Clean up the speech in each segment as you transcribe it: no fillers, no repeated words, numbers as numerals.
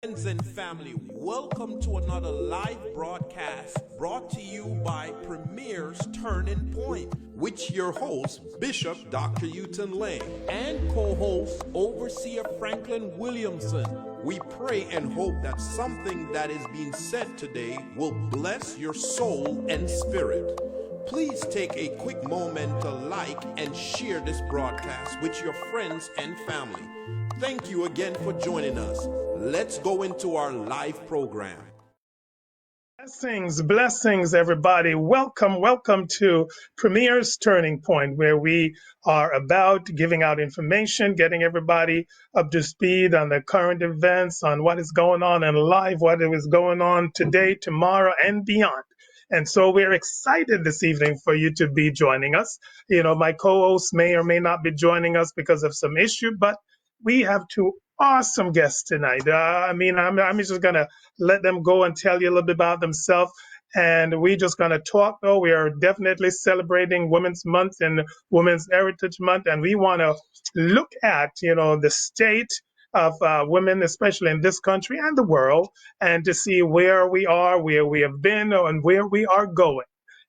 Friends and family, welcome to another live broadcast brought to you by Premier's Turning Point, which your host, Bishop Dr. Uton Lane, and co-host, Overseer Franklin Williamson. We pray and hope that something that is being said today will bless your soul and spirit. Please take a quick moment to like and share this broadcast with your friends and family. Thank you again for joining us. Let's go into our live program. Blessings, blessings, everybody. Welcome to Premier's Turning Point, where we are about giving out information, getting everybody up to speed on the current events, on what is going on in life, what is going on today, tomorrow, and beyond. And so we're excited this evening for you to be joining us. You know, my co-host may or may not be joining us because of some issue, but we have two awesome guests tonight. I'm just going to let them go and tell you a little bit about themselves. And we're just going to talk, though. We are definitely celebrating Women's Month and Women's Heritage Month. And we want to look at, the state of women, especially in this country and the world, and to see where we are, where we have been, and where we are going.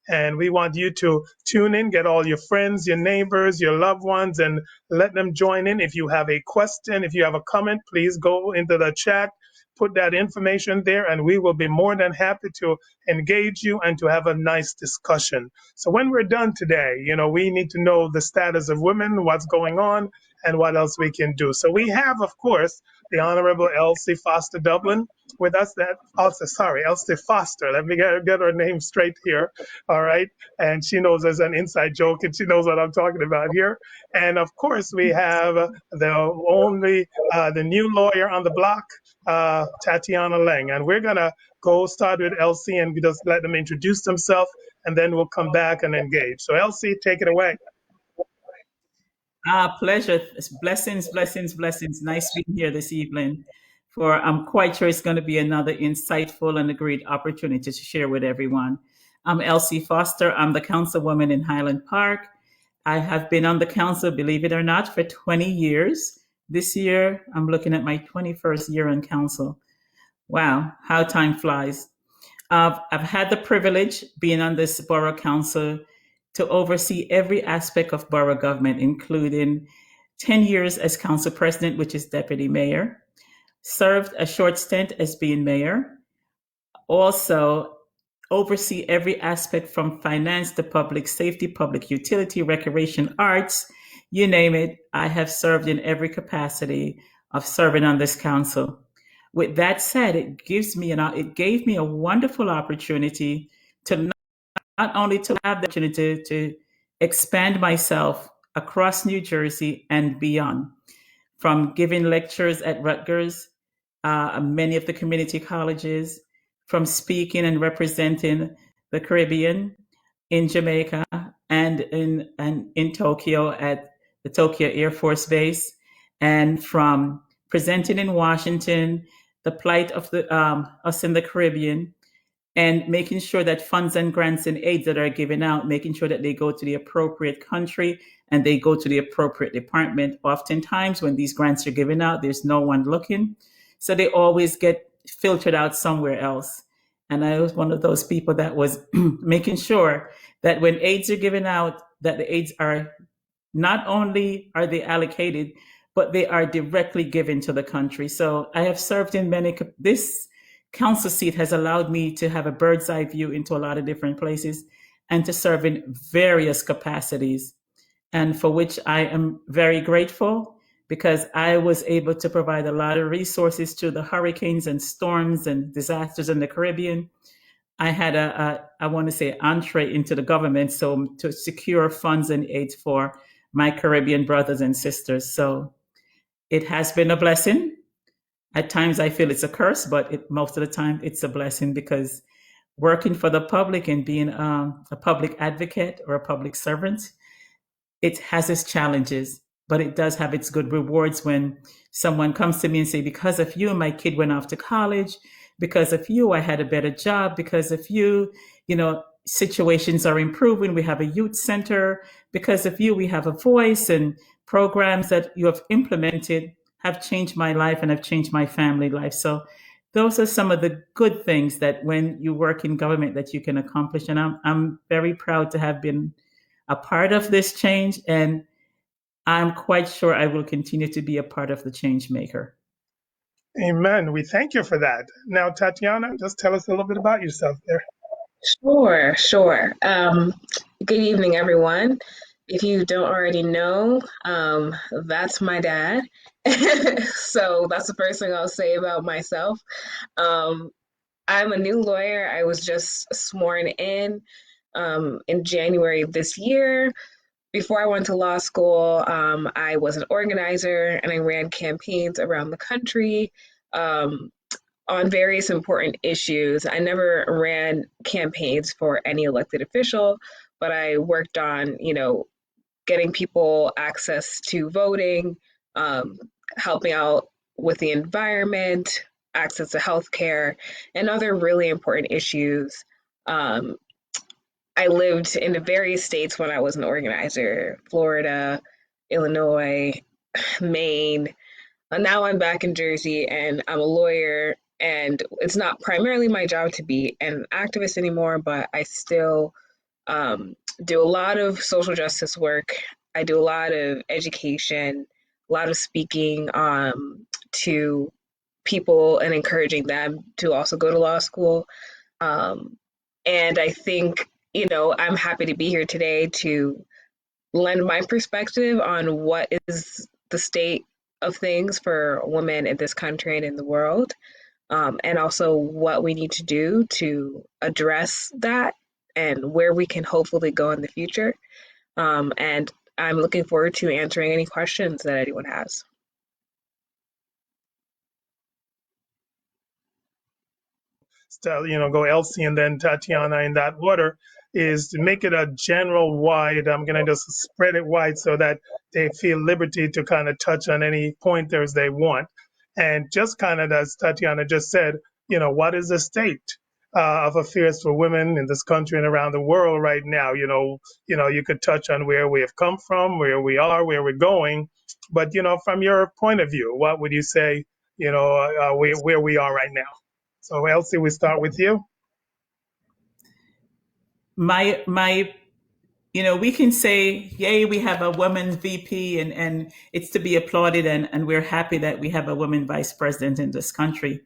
And we want you to tune in, get all your friends, your neighbors, your loved ones, and let them join in. If you have a question, if you have a comment, please go into the chat, put that information there, and we will be more than happy to engage you and to have a nice discussion. So when we're done today, we need to know the status of women, what's going on, and what else we can do. So we have, of course, the Honorable Elsie Foster Dublin with us. Elsie Foster. Let me get her name straight here. All right. And she knows there's an inside joke and she knows what I'm talking about here. And of course, we have the new lawyer on the block, Tatiana Lang. And we're going to start with Elsie and just let them introduce themselves, and then we'll come back and engage. So Elsie, take it away. Pleasure. Blessings, blessings, blessings. Nice being here this evening. I'm quite sure it's going to be another insightful and a great opportunity to share with everyone. I'm Elsie Foster. I'm the councilwoman in Highland Park. I have been on the council, believe it or not, for 20 years. This year, I'm looking at my 21st year on council. Wow, how time flies. I've had the privilege being on this borough council to oversee every aspect of borough government, including 10 years as council president, which is deputy mayor, served a short stint as being mayor, also oversee every aspect from finance to public safety, public utility, recreation, arts, you name it. I have served in every capacity of serving on this council. With that said, it gave me a wonderful opportunity to not only to have the opportunity to expand myself across New Jersey and beyond, from giving lectures at Rutgers, many of the community colleges, from speaking and representing the Caribbean in Jamaica and in Tokyo at the Tokyo Air Force Base, and from presenting in Washington the plight of us in the Caribbean, and making sure that funds and grants and aids that are given out, making sure that they go to the appropriate country and they go to the appropriate department. Oftentimes when these grants are given out, there's no one looking. So they always get filtered out somewhere else. And I was one of those people that was making sure that when aids are given out, that the aids are not only are they allocated, but they are directly given to the country. So I have served in this council seat has allowed me to have a bird's eye view into a lot of different places and to serve in various capacities, and for which I am very grateful, because I was able to provide a lot of resources to the hurricanes and storms and disasters in the Caribbean. I had entree into the government, so to secure funds and aids for my Caribbean brothers and sisters. So it has been a blessing. At times I feel it's a curse, but most of the time it's a blessing, because working for the public and being a public advocate or a public servant, it has its challenges, but it does have its good rewards when someone comes to me and say, because of you, my kid went off to college. Because of you, I had a better job. Because of you, situations are improving. We have a youth center. Because of you, we have a voice, and programs that you have implemented have changed my life and have changed my family life. So those are some of the good things that when you work in government that you can accomplish. And I'm very proud to have been a part of this change. And I'm quite sure I will continue to be a part of the change maker. Amen. We thank you for that. Now, Tatiana, just tell us a little bit about yourself there. Sure. Good evening, everyone. If you don't already know, that's my dad. So that's the first thing I'll say about myself. I'm a new lawyer. I was just sworn in January of this year. Before I went to law school, I was an organizer and I ran campaigns around the country on various important issues. I never ran campaigns for any elected official, but I worked on, getting people access to voting, helping out with the environment, access to healthcare, and other really important issues. I lived in various states when I was an organizer: Florida, Illinois, Maine. And now I'm back in Jersey and I'm a lawyer, and it's not primarily my job to be an activist anymore, but I still do a lot of social justice work. I do a lot of education, a lot of speaking to people and encouraging them to also go to law school. And I think, I'm happy to be here today to lend my perspective on what is the state of things for women in this country and in the world, and also what we need to do to address that and where we can hopefully go in the future. And I'm looking forward to answering any questions that anyone has. So, go Elsie and then Tatiana in that order, is to make it a general wide. I'm going to just spread it wide so that they feel liberty to kind of touch on any pointers they want. And just kind of, as Tatiana just said, what is the state of affairs for women in this country and around the world right now? You could touch on where we have come from, where we are, where we're going. But, from your point of view, what would you say, where we are right now? So Elsie, we start with you. We can say, yay, we have a woman VP and it's to be applauded, and we're happy that we have a woman vice president in this country.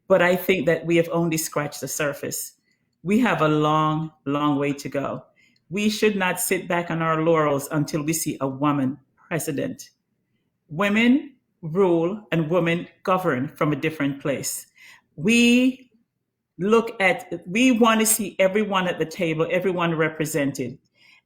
But I think that we have only scratched the surface. We have a long, long way to go. We should not sit back on our laurels until we see a woman president. Women rule and women govern from a different place. We want to see everyone at the table, everyone represented.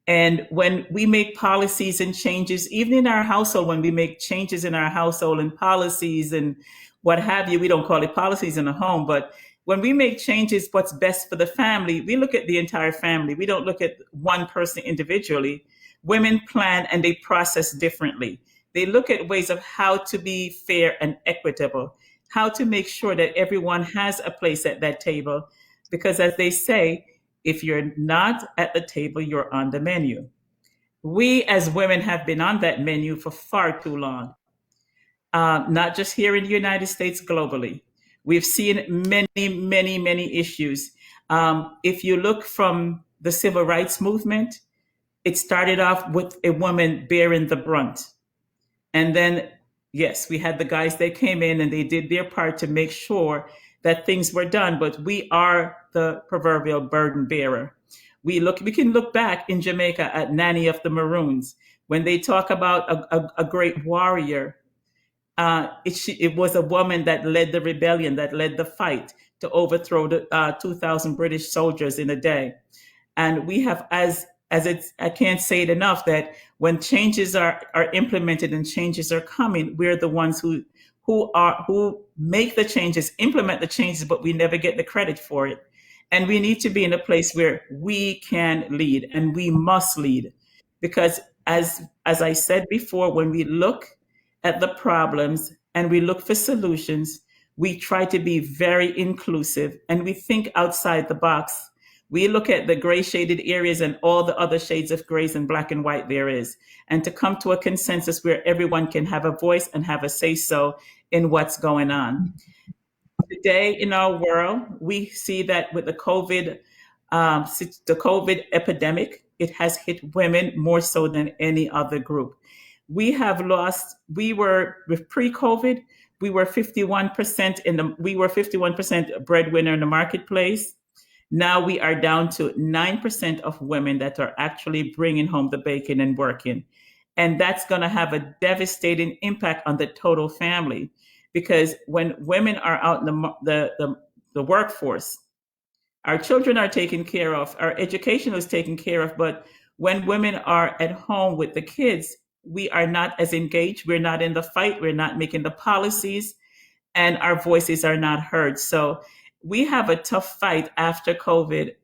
And when we make policies and changes, even in our household, when we make changes in our household and policies and what have you, we don't call it policies in the home, but when we make changes, what's best for the family, we look at the entire family. We don't look at one person individually. Women plan and they process differently. They look at ways of how to be fair and equitable, how to make sure that everyone has a place at that table. Because as they say, if you're not at the table, you're on the menu. We as women have been on that menu for far too long, not just here in the United States, globally. We've seen many, many, many issues. If you look from the civil rights movement, it started off with a woman bearing the brunt. And then, yes, we had the guys that came in and they did their part to make sure that things were done, but we are the proverbial burden bearer. We can look back in Jamaica at Nanny of the Maroons. When they talk about a great warrior, it was a woman that led the rebellion, that led the fight to overthrow the 2,000 British soldiers in a day. And we have, I can't say it enough, that when changes are implemented and changes are coming, we're the ones who make the changes, implement the changes, but we never get the credit for it. And we need to be in a place where we can lead, and we must lead. Because as I said before, when we look at the problems and we look for solutions, we try to be very inclusive and we think outside the box. We look at the gray shaded areas and all the other shades of grays and black and white there is, and to come to a consensus where everyone can have a voice and have a say so in what's going on. Today in our world, we see that with the COVID epidemic, it has hit women more so than any other group. We were with pre-COVID, we were 51% we were 51% breadwinner in the marketplace. Now we are down to 9% of women that are actually bringing home the bacon and working. And that's going to have a devastating impact on the total family, because when women are out in the workforce, our children are taken care of, our education is taken care of. But when women are at home with the kids, we are not as engaged. We're not in the fight. We're not making the policies, and our voices are not heard. So we have a tough fight after COVID.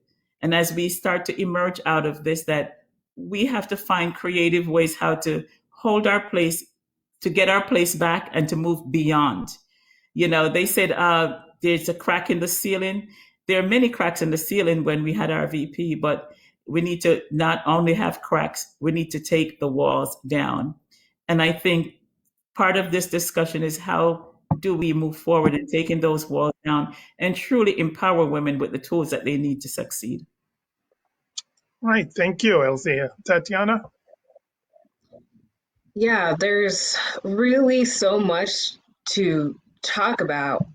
And as we start to emerge out of this, that we have to find creative ways how to hold our place, to get our place back, and to move beyond. They said there's a crack in the ceiling. There are many cracks in the ceiling when we had our VP, but we need to not only have cracks, we need to take the walls down. And I think part of this discussion is how do we move forward in taking those walls down and truly empower women with the tools that they need to succeed. Right. Thank you, Elsie. Tatiana? Yeah, there's really so much to talk about.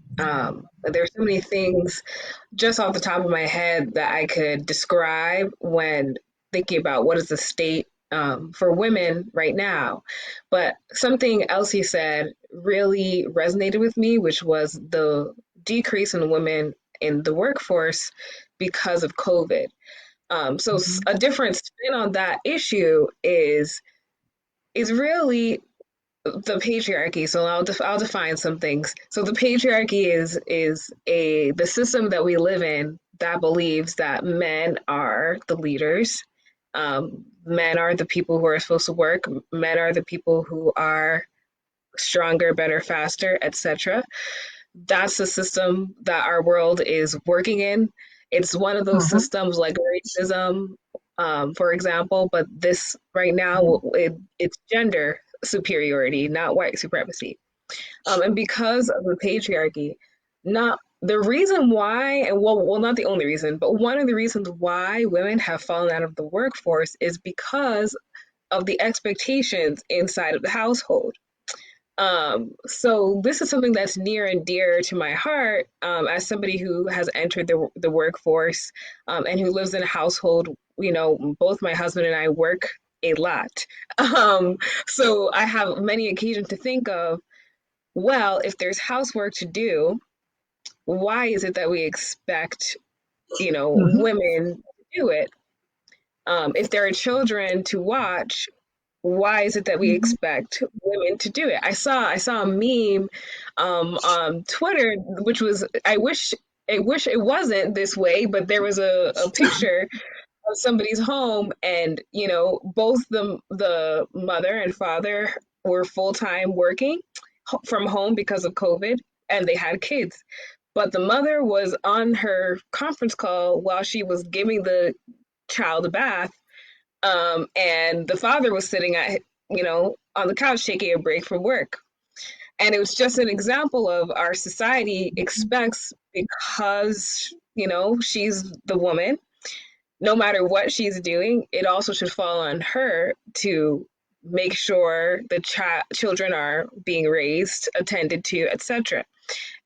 There's so many things just off the top of my head that I could describe when thinking about what is the state for women right now. But something Elsie said really resonated with me, which was the decrease in women in the workforce because of COVID. So a different spin on that issue is really the patriarchy. So I'll define some things. So the patriarchy is the system that we live in that believes that men are the leaders. Men are the people who are supposed to work. Men are the people who are stronger, better, faster, etc. That's the system that our world is working in. It's one of those systems like racism, for example, but this right now, it's gender superiority, not white supremacy. And because of the patriarchy, not the reason why, and well, not the only reason, but one of the reasons why women have fallen out of the workforce is because of the expectations inside of the household. So this is something that's near and dear to my heart, as somebody who has entered the workforce, and who lives in a household. Both my husband and I work a lot. So I have many occasions to think of, well, if there's housework to do, why is it that we expect, women to do it? If there are children to watch, why is it that we expect women to do it? I saw a meme on Twitter, which was, I wish it wasn't this way, but there was a picture of somebody's home, and both the mother and father were full-time working from home because of COVID, and they had kids. But the mother was on her conference call while she was giving the child a bath, and the father was sitting on the couch taking a break from work. And it was just an example of our society expects, because she's the woman, no matter what she's doing, it also should fall on her to make sure the children are being raised, attended to, etc.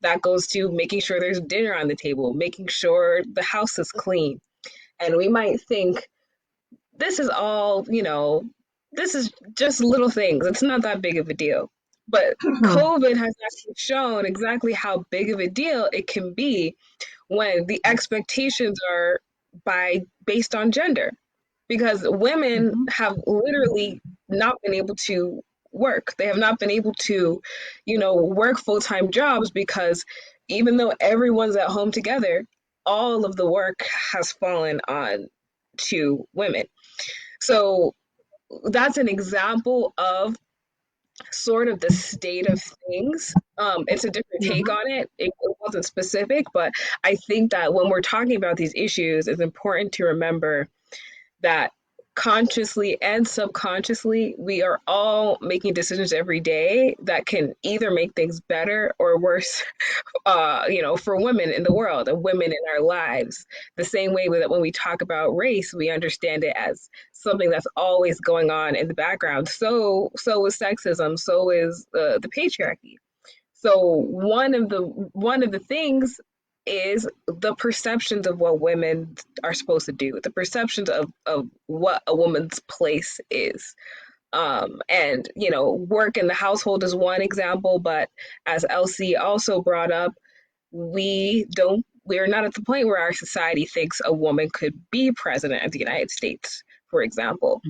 That goes to making sure there's dinner on the table, making sure the house is clean. And we might think, this is all, this is just little things. It's not that big of a deal. But COVID has actually shown exactly how big of a deal it can be when the expectations are based on gender. Because women have literally not been able to work. They have not been able to, work full-time jobs, because even though everyone's at home together, all of the work has fallen on to women. So that's an example of sort of the state of things. It's a different take on it. It wasn't specific, but I think that when we're talking about these issues, it's important to remember that consciously and subconsciously, we are all making decisions every day that can either make things better or worse, for women in the world and women in our lives. The same way that when we talk about race, we understand it as something that's always going on in the background. So is sexism. So is the patriarchy. So one of the things is the perceptions of what women are supposed to do, the perceptions of what a woman's place is. And work in the household is one example, but as Elsie also brought up, we're not at the point where our society thinks a woman could be president of the United States, for example.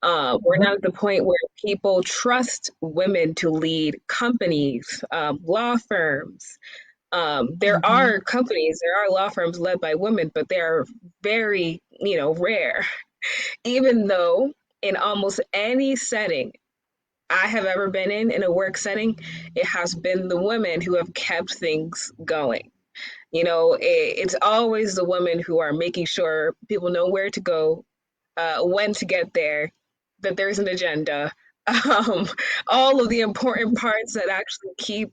We're not at the point where people trust women to lead companies, law firms. There are companies, there are law firms led by women, but they are very, rare. Even though in almost any setting I have ever been in a work setting, it has been the women who have kept things going. It's always the women who are making sure people know where to go, when to get there, that there's an agenda, all of the important parts that actually keep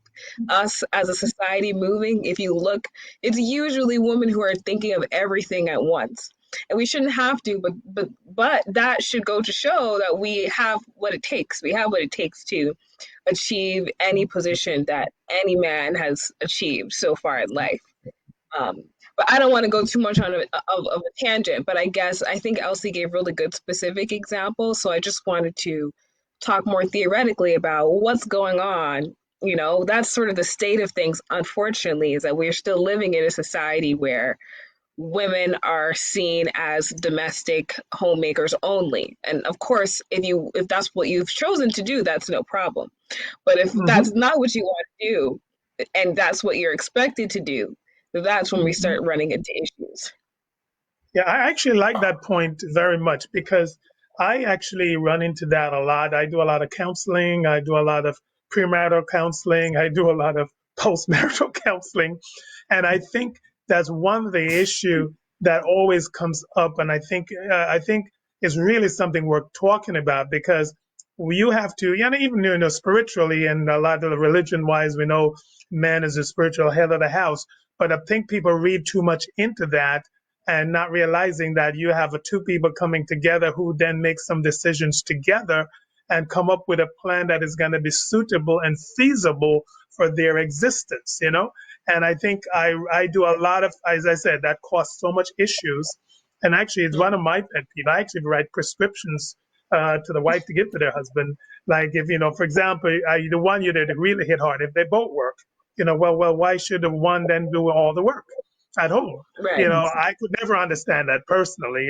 us as a society moving. If you look, it's usually women who are thinking of everything at once. And we shouldn't have to, but that should go to show that we have what it takes. We have what it takes to achieve any position that any man has achieved so far in life. But I don't want to go too much on of a tangent, but I think Elsie gave really good specific examples. So I just wanted to talk more theoretically about what's going on. That's sort of the state of things, unfortunately, is that we're still living in a society where women are seen as domestic homemakers only. And of course, if that's what you've chosen to do, that's no problem. But if that's not what you want to do, and that's what you're expected to do, that's when we start running into issues. Yeah, I actually like that point very much because I actually run into that a lot. I do a lot of counseling. I do a lot of premarital counseling. I do a lot of postmarital counseling. And I think that's one of the issue that always comes up. And I think it's really something worth talking about because you have to, even spiritually and a lot of religion wise, we know man is the spiritual head of the house. But I think people read too much into that and not realizing that you have two people coming together who then make some decisions together and come up with a plan that is going to be suitable and feasible for their existence. And I think I do a lot of, as I said, that causes so much issues. And actually, it's one of my pet peeves. I actually write prescriptions to the wife to give to their husband. Like if, for example, the one you did really hit hard, if they both work, well, why should the one then do all the work at home? Right. I could never understand that personally,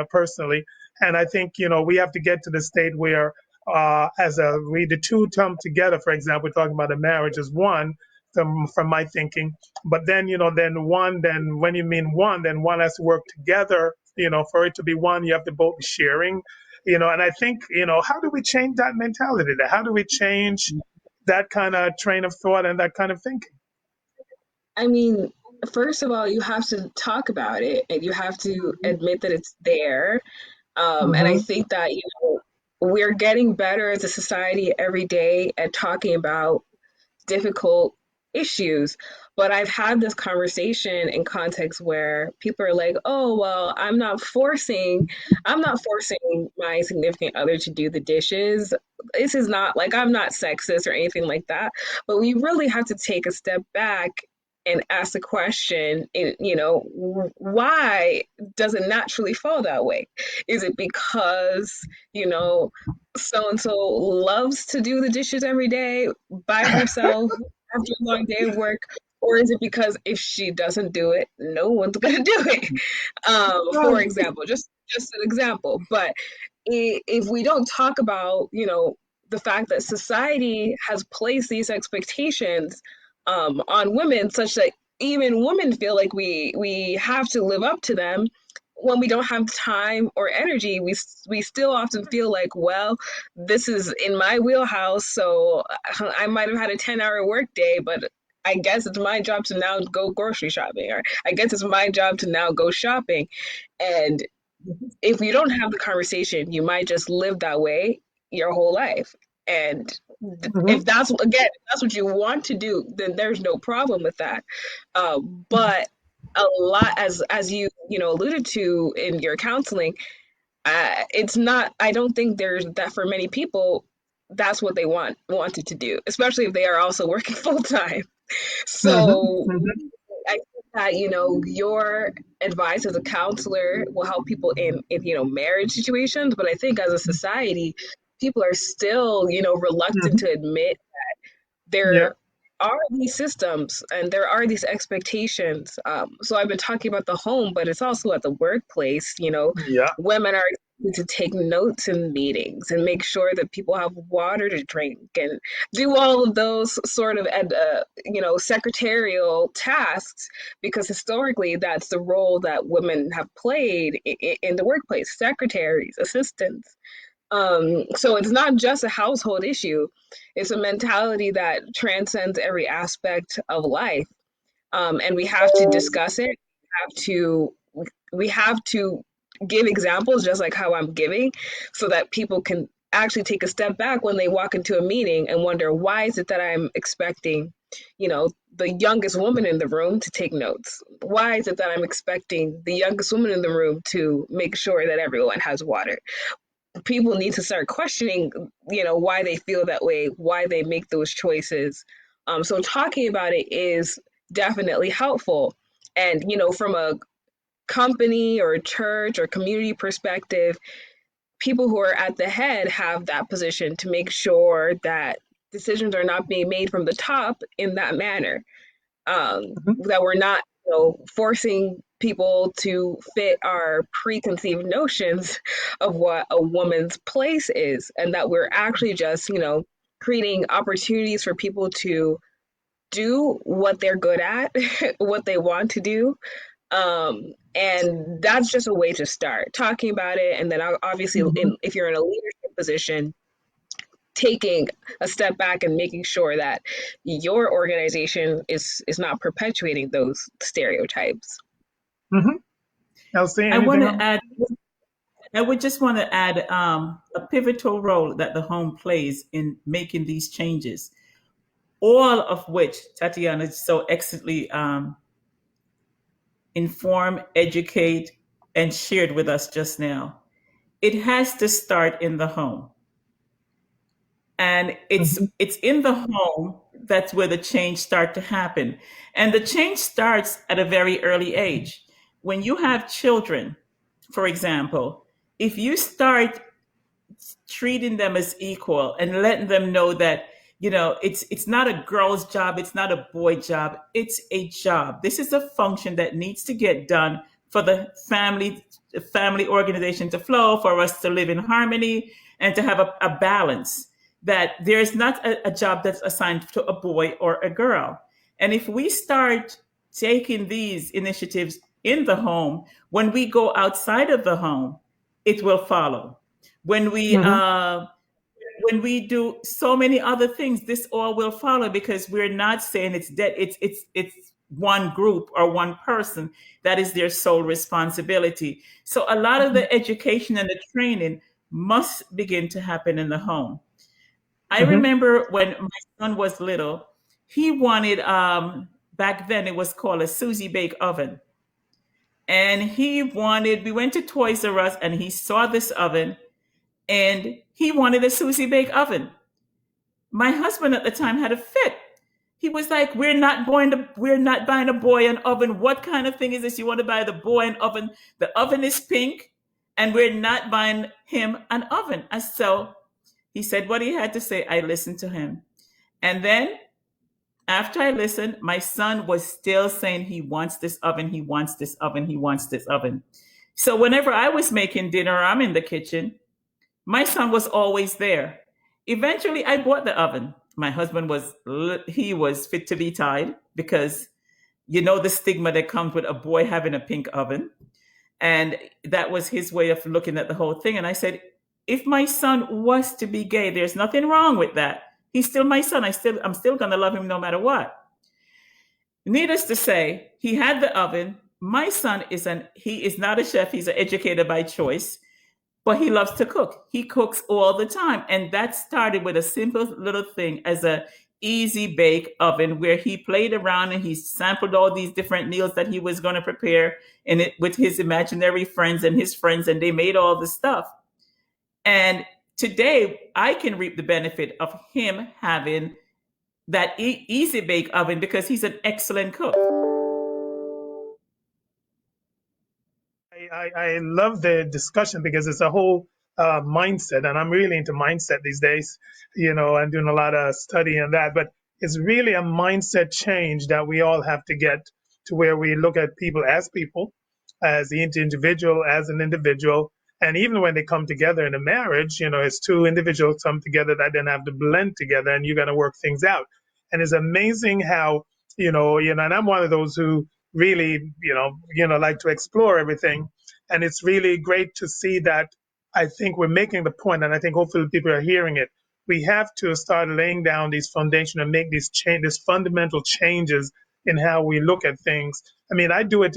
personally. And I think, we have to get to the state where the two come together, for example, we're talking about a marriage as one from my thinking, but then, then when you mean one, then one has to work together, for it to be one, you have to both be sharing, and I think, how do we change that mentality? How do we change that kind of train of thought and that kind of thinking? I mean, first of all, you have to talk about it and you have to admit that it's there. And I think that, we're getting better as a society every day at talking about difficult issues. But I've had this conversation in context where people are like, oh, well, I'm not forcing my significant other to do the dishes. This is not like, I'm not sexist or anything like that. But we really have to take a step back and ask the question, why does it naturally fall that way? Is it because, so and so loves to do the dishes every day by herself after a long day of work? Or is it because if she doesn't do it, no one's going to do it? For example, just an example. But if we don't talk about, the fact that society has placed these expectations on women such that even women feel like we have to live up to them, when we don't have time or energy, we still often feel like, well, this is in my wheelhouse, so I might have had a 10-hour work day, but I guess it's my job to now go grocery shopping, or I guess it's my job to now go shopping. And if you don't have the conversation, you might just live that way your whole life. And if Mhm. that's what you want to do, then there's no problem with that. But a lot, as you alluded to in your counseling, it's not. I don't think there's that for many people. That's what they wanted to do, especially if they are also working full time. Mhm. So Mhm. I think that your advice as a counselor will help people in marriage situations, but I think as a society, people are still reluctant Mhm. to admit Yeah. there are these systems and there are these expectations. So I've been talking about the home, but it's also at the workplace. Yeah. Women are expected to take notes in meetings and make sure that people have water to drink and do all of those sort of secretarial tasks, because historically that's the role that women have played in the workplace: secretaries, assistants. So it's not just a household issue, it's a mentality that transcends every aspect of life. And we have to discuss it. We have to give examples, just like how I'm giving, so that people can actually take a step back when they walk into a meeting and wonder, why is it that I'm expecting the youngest woman in the room to take notes? Why is it that I'm expecting the youngest woman in the room to make sure that everyone has water? People need to start questioning, why they feel that way, why they make those choices. So talking about it is definitely helpful. And, from a company or a church or community perspective, people who are at the head have that position to make sure that decisions are not being made from the top in that manner, Mhm. that we're not forcing people to fit our preconceived notions of what a woman's place is, and that we're actually just creating opportunities for people to do what they're good at, what they want to do. And that's just a way to start talking about it. And then obviously, Mhm. if you're in a leadership position, taking a step back and making sure that your organization is not perpetuating those stereotypes. Mhm. Elsie, I want anything to on? add, I would just want to add a pivotal role that the home plays in making these changes, all of which Tatiana so excellently informed, educate, and shared with us just now. It has to start in the home. And it's Mhm. it's in the home that's where the change start to happen. And the change starts at a very early age. When you have children, for example, if you start treating them as equal and letting them know that it's not a girl's job, it's not a boy job, it's a job. This is a function that needs to get done for the family organization to flow, for us to live in harmony and to have a balance, that there's not a job that's assigned to a boy or a girl. And if we start taking these initiatives in the home, when we go outside of the home, it will follow. When we Mhm. uh, when we do so many other things, this all will follow, because we're not saying it's dead. It's one group or one person that is their sole responsibility. So a lot of the education and the training must begin to happen in the home. I Mhm. remember when my son was little, he wanted back then it was called a Susie Bake oven. And we went to Toys R Us and he saw this oven and he wanted a Susie Bake oven. My husband at the time had a fit. He was like, we're not buying a boy an oven. What kind of thing is this? You want to buy the boy an oven? The oven is pink, and we're not buying him an oven." And so he said what he had to say. I listened to him. And then after I listened, my son was still saying he wants this oven, he wants this oven, he wants this oven. So whenever I was making dinner, I'm in the kitchen, my son was always there. Eventually, I bought the oven. My husband he was fit to be tied, because the stigma that comes with a boy having a pink oven. And that was his way of looking at the whole thing. And I said, if my son was to be gay, there's nothing wrong with that. He's still my son. I'm still gonna love him no matter what. Needless to say, he had the oven. my son he is not a chef, he's an educator by choice, but he loves to cook. He cooks all the time. And that started with a simple little thing as a easy bake oven where he played around and he sampled all these different meals that he was going to prepare and it with his imaginary friends and his friends, and they made all the stuff. And today I can reap the benefit of him having that easy bake oven because he's an excellent cook. I love the discussion because it's a whole mindset, and I'm really into mindset these days. I'm doing a lot of study on that, but it's really a mindset change that we all have to get to where we look at people, as the individual, as an individual, and even when they come together in a marriage, it's two individuals come together that then have to blend together, and you got to work things out. And it's amazing how and I'm one of those who really like to explore everything, and it's really great to see that. I think we're making the point, and I think hopefully people are hearing it. We have to start laying down these foundation and make these fundamental changes in how we look at things. I mean, I do it,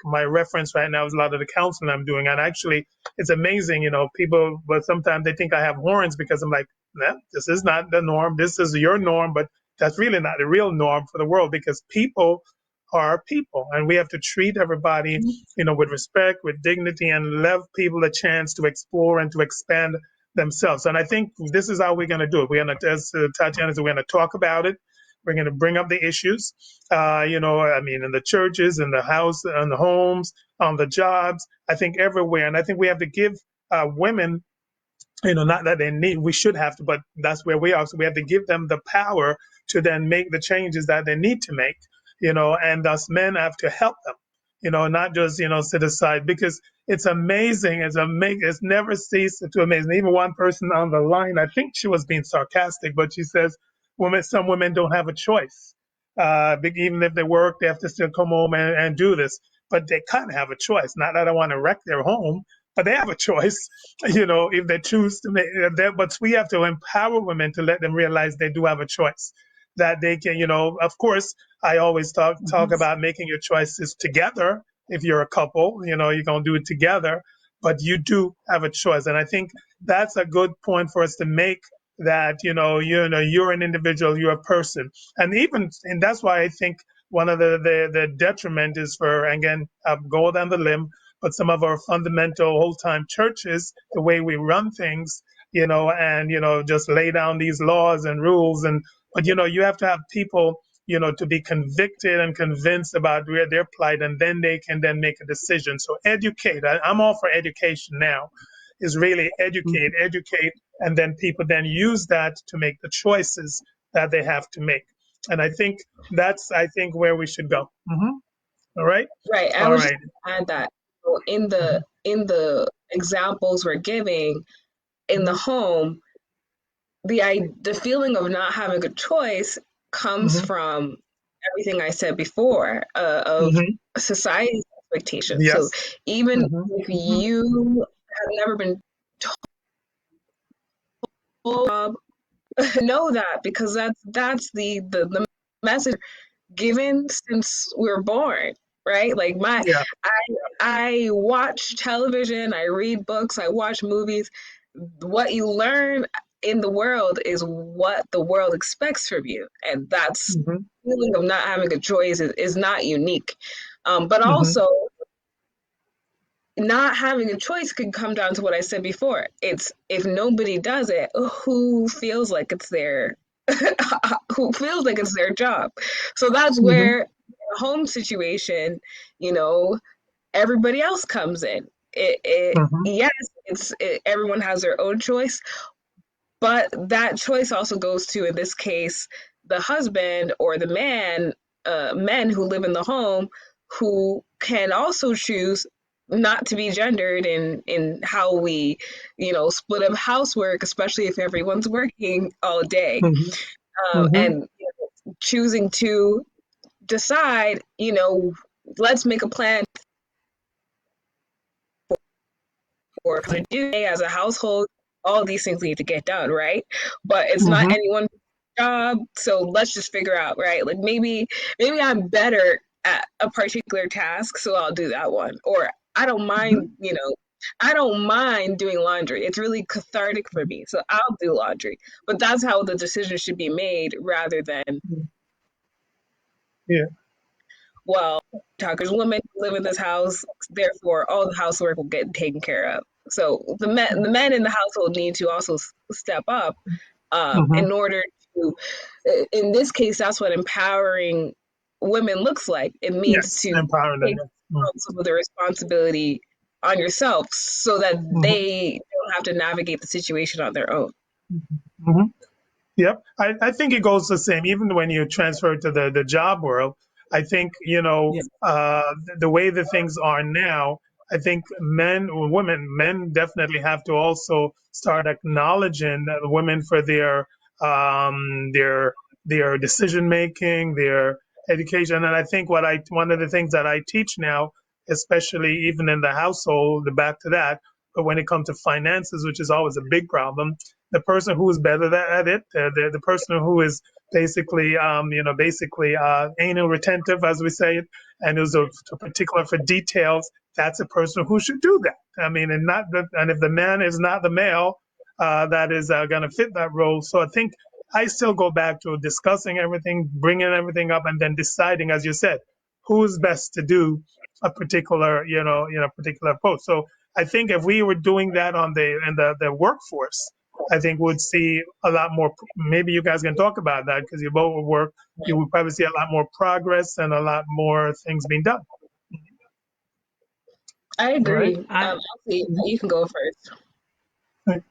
my reference right now is a lot of the counseling I'm doing. And actually, it's amazing, people, but sometimes they think I have horns because I'm like, nah, this is not the norm. This is your norm, but that's really not the real norm for the world, because people are people, and we have to treat everybody, with respect, with dignity, and give people a chance to explore and to expand themselves. And I think this is how we're going to do it. We're going to, as Tatiana said, we're going to talk about it. We're going to bring up the issues, in the churches, in the house, in the homes, on the jobs, I think everywhere. And I think we have to give women, not that we should have to, but that's where we are. So we have to give them the power to then make the changes that they need to make, and us men have to help them, not just, sit aside, because it's amazing. It's never ceased to amaze me. Even one person on the line, I think she was being sarcastic, but she says, some women don't have a choice. Even if they work, they have to still come home and do this. But they kind of have a choice. Not that I want to wreck their home, but they have a choice, if they choose to make that. But we have to empower women to let them realize they do have a choice, that they can, of course, I always talk about making your choices together. If you're a couple, you're going to do it together, but you do have a choice. And I think that's a good point for us to make, that, you're an individual, you're a person. And that's why I think one of the detriment is for, again, go down the limb, but some of our fundamental old-time churches, the way we run things, and, just lay down these laws and rules. But, you have to have people, to be convicted and convinced about their plight, and then they can then make a decision. So educate. I'm all for education now, is really educate, and then people then use that to make the choices that they have to make. And I think that's, where we should go. All right? Right. I was just gonna add that. So in the examples we're giving in the home, the feeling of not having a choice comes from everything I said before, of society's expectations. Yes. So even if you have never been told, know that, because that's the message given since we were born, right? Like I watch television, I read books, I watch movies. What you learn in the world is what the world expects from you, and that's feeling of not having a choice is not unique, but also not having a choice could come down to what I said before. It's if nobody does it, who feels like it's their who feels like it's their job. So that's where in a home situation, everybody else comes in. Yes, everyone has their own choice, but that choice also goes to, in this case, the husband or the men who live in the home, who can also choose not to be gendered in how we, split up housework, especially if everyone's working all day, and choosing to decide, let's make a plan for today as a household. All these things need to get done, right? But it's not anyone's job, so let's just figure out, right? Like maybe I'm better at a particular task, so I'll do that one. Or I don't mind, I don't mind doing laundry. It's really cathartic for me, so I'll do laundry. But that's how the decision should be made rather than, Yeah. well, Tucker's women live in this house, therefore all the housework will get taken care of. So the men in the household need to also step up Hmm. in order to, in this case, that's what empowering women looks like. It means Yes. to Empowering take them. some of the responsibility on yourself so that Mm-hmm. they don't have to navigate the situation on their own. Hmm. Yep. I think it goes the same, even when you transfer to the job world. I think, Yeah. the way the things are now, I think men or women, men definitely have to also start acknowledging that women for their decision making, their education. And I think one of the things that I teach now, especially even in the household, back to that, but when it comes to finances, which is always a big problem, the person who is better at it, the person who is basically anal retentive, as we say it, and is a particular for details. That's a person who should do that. I mean, and if the man is not the male that is going to fit that role. So I think I still go back to discussing everything, bringing everything up, and then deciding, as you said, who's best to do a particular, particular post. So I think if we were doing that in the workforce, I think we'd see a lot more. Maybe you guys can talk about that because you both would work. You would probably see a lot more progress and a lot more things being done. I All right. agree. I, Elsie, you can go first.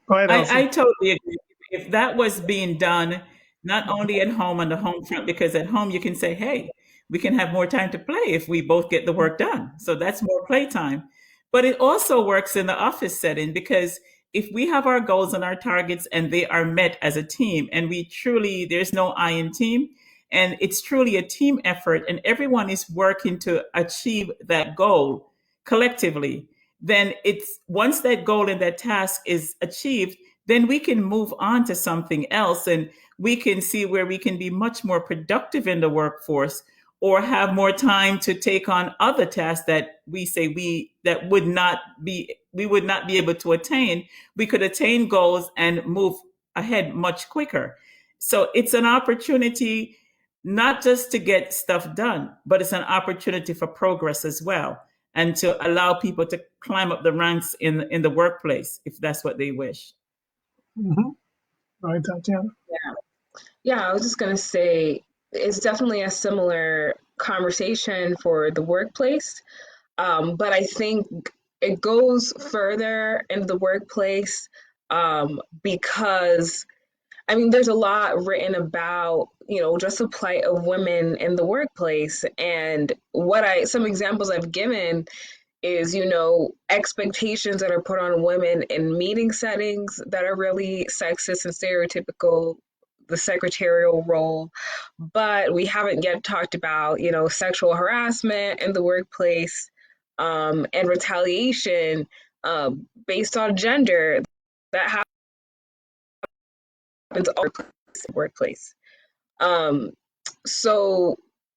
Go ahead, Elsie. I totally agree. If that was being done, not only at home on the home front, because at home you can say, hey, we can have more time to play if we both get the work done. So that's more playtime. But it also works in the office setting because if we have our goals and our targets and they are met as a team, and there's no I in team, and it's truly a team effort, and everyone is working to achieve that goal collectively, then it's once that goal and that task is achieved, then we can move on to something else and we can see where we can be much more productive in the workforce or have more time to take on other tasks that we would not be able to attain. We could attain goals and move ahead much quicker. So it's an opportunity not just to get stuff done, but it's an opportunity for progress as well and to allow people to climb up the ranks in the workplace if that's what they wish. Mm-hmm. All right, Tatiana. Yeah, I was just gonna say it's definitely a similar conversation for the workplace. But I think it goes further into the workplace because I mean, there's a lot written about, just the plight of women in the workplace. And some examples I've given is, expectations that are put on women in meeting settings that are really sexist and stereotypical, the secretarial role. But we haven't yet talked about, sexual harassment in the workplace and retaliation based on gender that happens all over the workplace. Um, so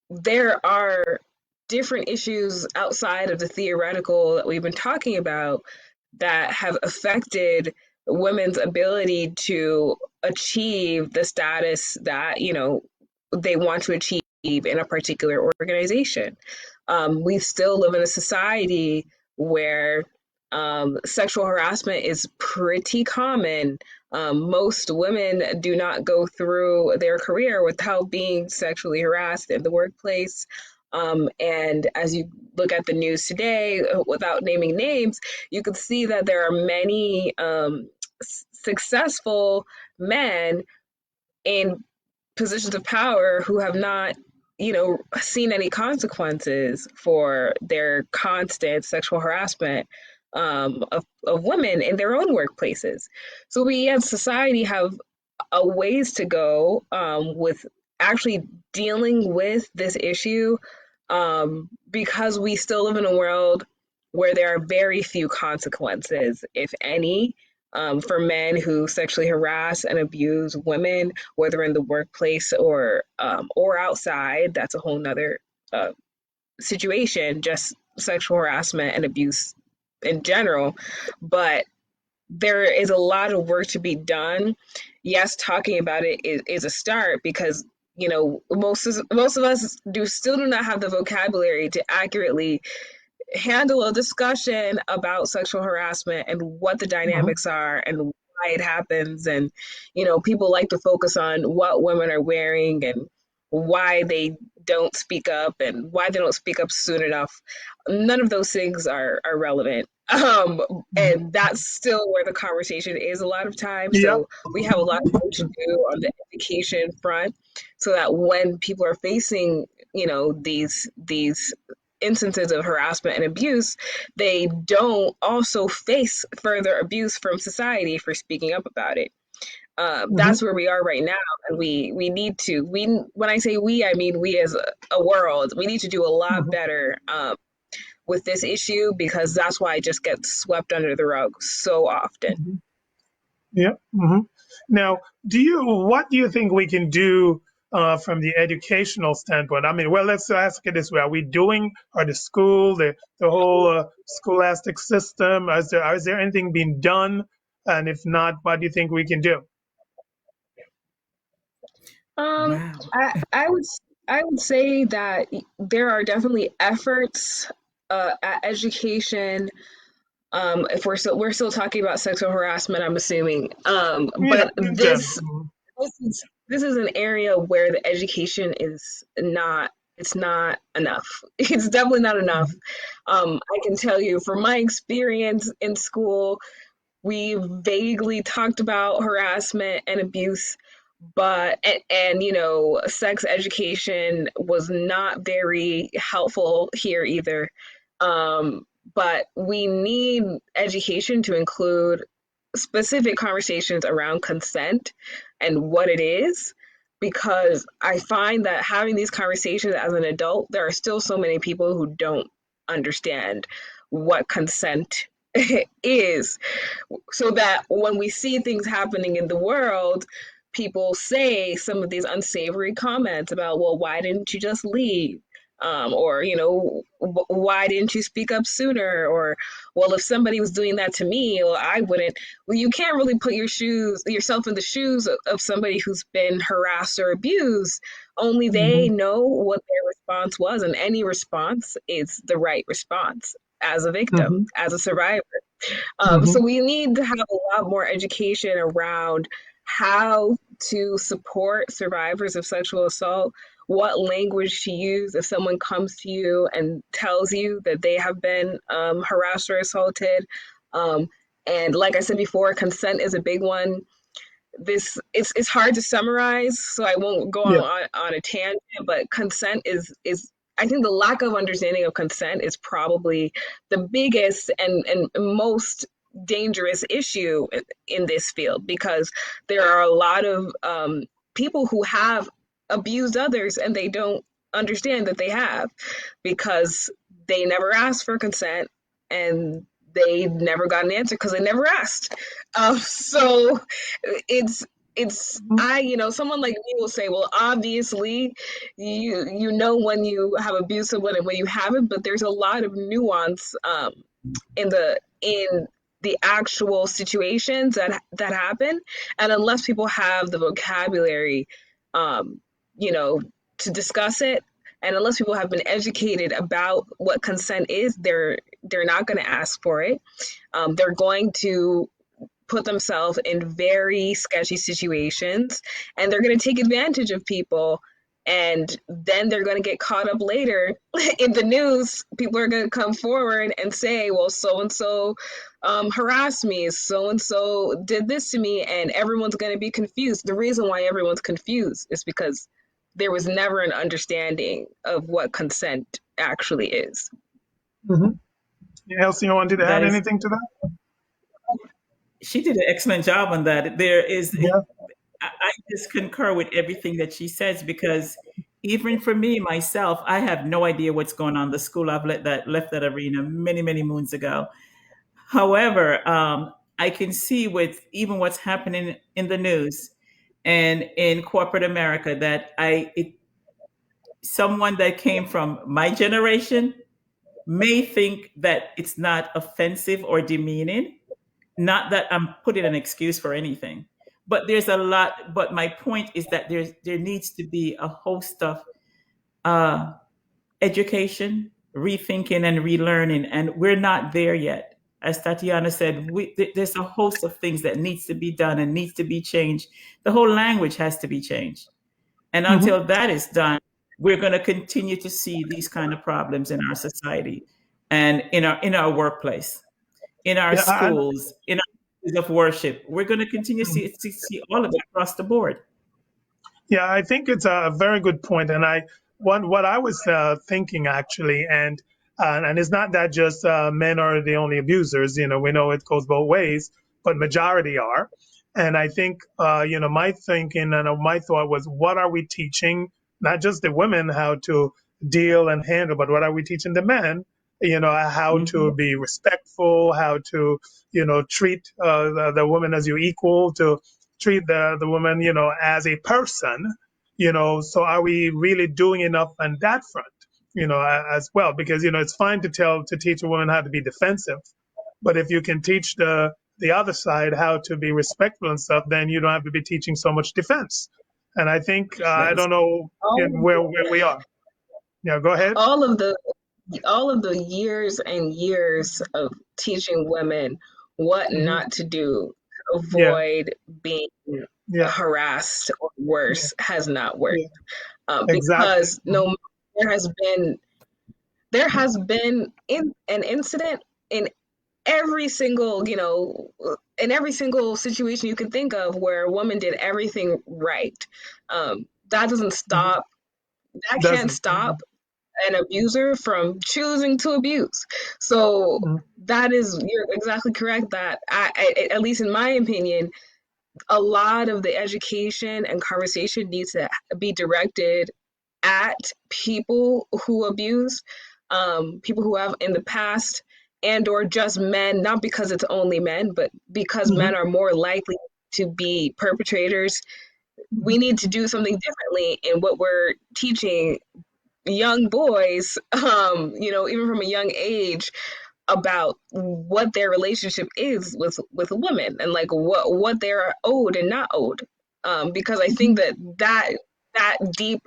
there are different issues outside of the theoretical that we've been talking about that have affected women's ability to achieve the status that they want to achieve in a particular organization. We still live in a society where sexual harassment is pretty common. Most women do not go through their career without being sexually harassed in the workplace. And as you look at the news today, without naming names, you can see that there are many successful men in positions of power who have not seen any consequences for their constant sexual harassment of women in their own workplaces. So we as society have a ways to go with actually dealing with this issue because we still live in a world where there are very few consequences, if any, for men who sexually harass and abuse women, whether in the workplace or outside. That's a whole nother situation, just sexual harassment and abuse in general, but there is a lot of work to be done. Yes, talking about it is a start because most of us do not have the vocabulary to accurately handle a discussion about sexual harassment and what the Mhm. dynamics are and why it happens. And people like to focus on what women are wearing and why they don't speak up and why they don't speak up soon enough. None of those things are relevant. Mhm. And that's still where the conversation is a lot of times. Yep. So we have a lot of work to do on the education front so that when people are facing, these instances of harassment and abuse, they don't also face further abuse from society for speaking up about it. Mhm. That's where we are right now, and we need to. We When I say we, I mean we as a world. We need to do a lot Mhm. better with this issue because that's why it just gets swept under the rug so often. Mhm. Yep. Now, what do you think we can do from the educational standpoint? I mean, well, let's ask it this way: Are we doing, or the school, the whole scholastic system? Is there anything being done? And if not, what do you think we can do? Um, Wow. I would say that there are definitely efforts at education. If we're still talking about sexual harassment, I'm assuming. Yeah, But in general. this is an area where the education is not. It's not enough. It's definitely not enough. Mhm. I can tell you from my experience in school, we vaguely talked about harassment and abuse, but and sex education was not very helpful here either. um, but we need education to include specific conversations around consent and what it is, because I find that having these conversations as an adult, there are still so many people who don't understand what consent is, so that when we see things happening in the world, people say some of these unsavory comments about, well, why didn't you just leave? Or, why didn't you speak up sooner? Or, well, if somebody was doing that to me, well, I wouldn't. Well, you can't really put yourself in the shoes of somebody who's been harassed or abused. Only they Mhm. know what their response was, and any response is the right response as a victim, Mhm. as a survivor. So Mhm. we need to have a lot more education around how to support survivors of sexual assault, what language to use if someone comes to you and tells you that they have been harassed or assaulted. Um, and like I said before, consent is a big one. This it's hard to summarize, so I won't go Yeah. on a tangent. But consent is I think the lack of understanding of consent is probably the biggest and most dangerous issue in this field, because there are a lot of people who have abused others and they don't understand that they have, because they never asked for consent and they never got an answer because they never asked. So it's Mhm. someone like me will say, well, obviously you know when you have abused someone and when you haven't, but there's a lot of nuance in the actual situations that happen, and unless people have the vocabulary, um, you know, to discuss it, and unless people have been educated about what consent is, they're not going to ask for it. They're going to put themselves in very sketchy situations, and they're going to take advantage of people, and then they're going to get caught up later in the news. People are going to come forward and say, well, so and so harassed me, so and so did this to me, and everyone's going to be confused. The reason why everyone's confused is because there was never an understanding of what consent actually is. Mhm. Elsie, you wanted to That add is, anything to that? she did an excellent job on that. Yeah. I just concur with everything that she says, because even for me myself, I have no idea what's going on. The school, I've left that arena many, many moons ago. However, I can see with even what's happening in the news and in corporate America that someone that came from my generation may think that it's not offensive or demeaning. Not that I'm putting an excuse for anything, but there's a lot. But my point is that there needs to be a host of uh, education, rethinking, and relearning, and we're not there yet. As Tatiana said, there's a host of things that needs to be done and needs to be changed. The whole language has to be changed, and Mhm. until that is done, we're going to continue to see these kind of problems in our society and in our workplace, in our Yeah, schools, in our places of worship. We're going to continue to see all of it across the board. yeah, I think it's a very good point, and what I was thinking actually, and it's not that just men are the only abusers. You know, we know it goes both ways, but majority are. And I think my thinking and my thought was, what are we teaching not just the women how to deal and handle, but what are we teaching the men? You know, how Hmm. to be respectful, how to treat the woman as your equal, to treat the woman, as a person, so are we really doing enough on that front, as well? Because, it's fine to teach a woman how to be defensive, but if you can teach the other side how to be respectful and stuff, then you don't have to be teaching so much defense. And I think, That I is don't know all where we are. Yeah, go ahead. all of the all of the years and years of teaching women what Hmm. not to do to Yeah, avoid being yeah, harassed or yeah, worse has not worked. yeah, exactly. Because no, there has been an incident in every single in every single situation you can think of where a woman did everything right. That doesn't Hmm. stop. That can't Doesn't. stop an abuser from choosing to abuse. So Hmm. that is, you're exactly correct that at least in my opinion, a lot of the education and conversation needs to be directed at people who abuse, people who have in the past, and or just men, not because it's only men, but because Hmm. men are more likely to be perpetrators. We Hmm. need to do something differently in what we're teaching young boys, even from a young age, about what their relationship is with women, and like what they're owed and not owed. Because I think that deep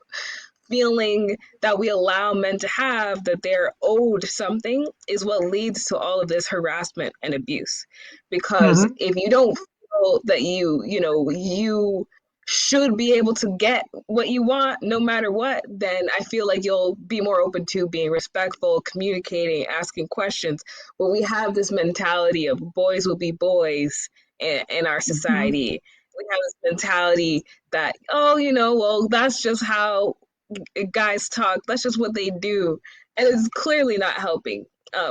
feeling that we allow men to have, that they're owed something, is what leads to all of this harassment and abuse. Because Hmm. if you don't feel that you should be able to get what you want no matter what, then I feel like you'll be more open to being respectful, communicating, asking questions. But we have this mentality of boys will be boys in our Hmm. society. We have this mentality that, oh, well, that's just how guys talk. That's just what they do, and it's clearly not helping.